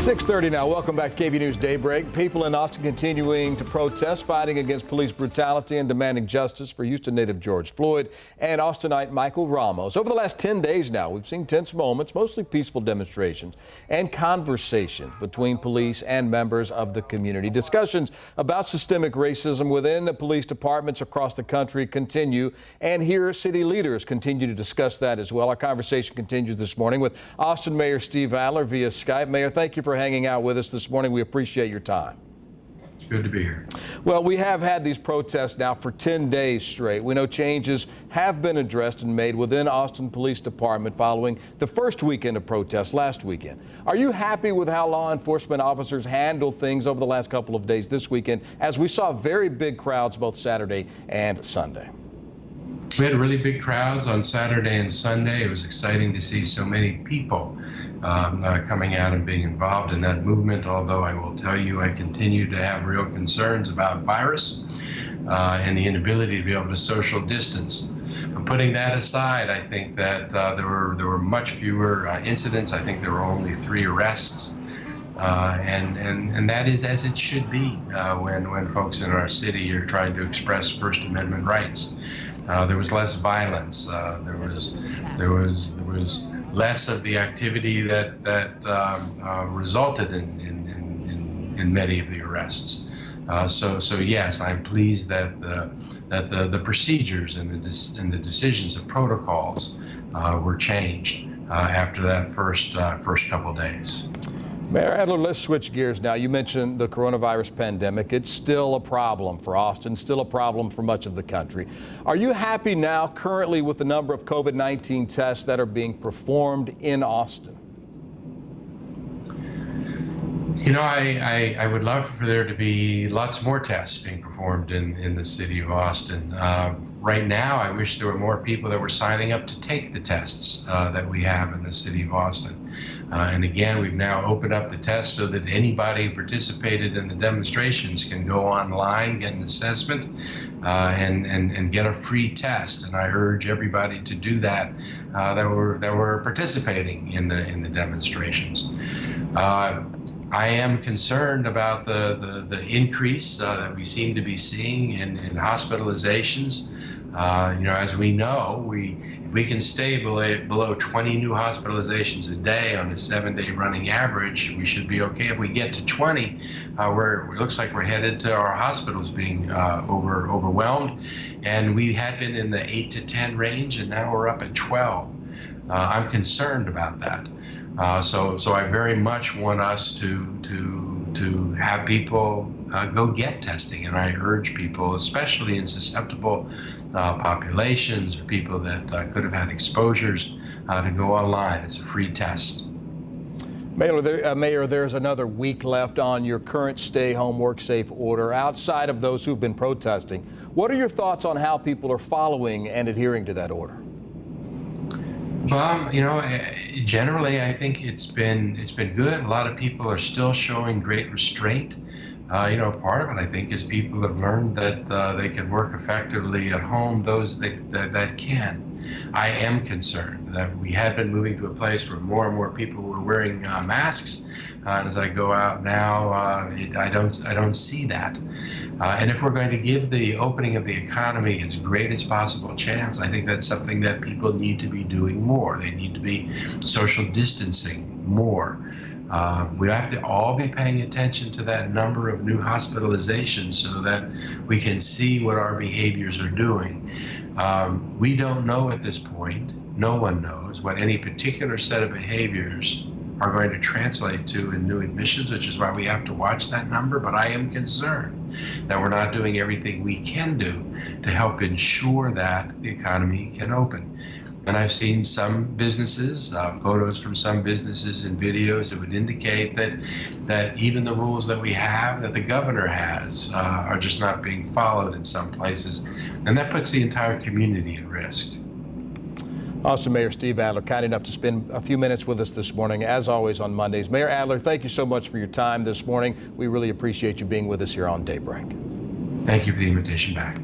6:30 now. Welcome back to KVUE News Daybreak. People in Austin continuing to protest, fighting against police brutality and demanding justice for Houston native George Floyd and Austinite Michael Ramos. Over the last 10 days now, we've seen tense moments, mostly peaceful demonstrations and conversation between police and members of the community. Discussions about systemic racism within the police departments across the country continue, and here city leaders continue to discuss that as well. Our conversation continues this morning with Austin Mayor Steve Adler via Skype. Mayor, thank you for hanging out with us this morning. We appreciate your time. It's good to be here. Well, we have had these protests now for 10 days straight. We know changes have been addressed and made within Austin Police Department following the first weekend of protests last weekend. Are you happy with how law enforcement officers handled things over the last couple of days this weekend, as we saw very big crowds both Saturday and Sunday? We had really big crowds on Saturday and Sunday. It was exciting to see so many people coming out and being involved in that movement, although I will tell you I continue to have real concerns about virus and the inability to be able to social distance. But putting that aside, I think that there were much fewer incidents. I think there were only 3 arrests. And that is as it should be when folks in our city are trying to express First Amendment rights. There was less violence. There was less of the activity that resulted in many of the arrests. So yes, I'm pleased that the procedures and the decisions and protocols were changed after that first couple days. Mayor Adler, let's switch gears now. You mentioned the coronavirus pandemic. It's still a problem for Austin, still a problem for much of the country. Are you happy now currently with the number of COVID-19 tests that are being performed in Austin? You know, I would love for there to be lots more tests being performed in the city of Austin. Right now, I wish there were more people that were signing up to take the tests that we have in the city of Austin. And again, we've now opened up the tests so that anybody who participated in the demonstrations can go online, get an assessment, and get a free test. And I urge everybody to do that that were participating in the demonstrations. I am concerned about the increase that we seem to be seeing in hospitalizations. You know, as we know, if we can stay below 20 new hospitalizations a day on a 7-day running average, we should be okay. If we get to 20, it looks like we're headed to our hospitals being overwhelmed. And we had been in the 8 to 10 range, and now we're up at 12. I'm concerned about that. So I very much want us to have people go get testing, and I urge people, especially in susceptible populations or people that could have had exposures, to go online. It's a free test. Mayor, there's another week left on your current stay home, work safe order. Outside of those who've been protesting, what are your thoughts on how people are following and adhering to that order? Well, you know, generally, I think it's been good. A lot of people are still showing great restraint. You know, part of it, I think, is people have learned that they can work effectively at home, those that can. I am concerned that we had been moving to a place where more and more people were wearing masks. And as I go out now, I don't see that. And if we're going to give the opening of the economy its greatest possible chance, I think that's something that people need to be doing more. They need to be social distancing more. We have to all be paying attention to that number of new hospitalizations so that we can see what our behaviors are doing. We don't know at this point, no one knows, what any particular set of behaviors are going to translate to in new admissions, which is why we have to watch that number. But I am concerned that we're not doing everything we can do to help ensure that the economy can open. And I've seen some businesses, photos from some businesses and videos that would indicate that even the rules that we have, that the governor has, are just not being followed in some places. And that puts the entire community at risk. Austin Mayor Steve Adler, kind enough to spend a few minutes with us this morning, as always on Mondays. Mayor Adler, thank you so much for your time this morning. We really appreciate you being with us here on Daybreak. Thank you for the invitation back.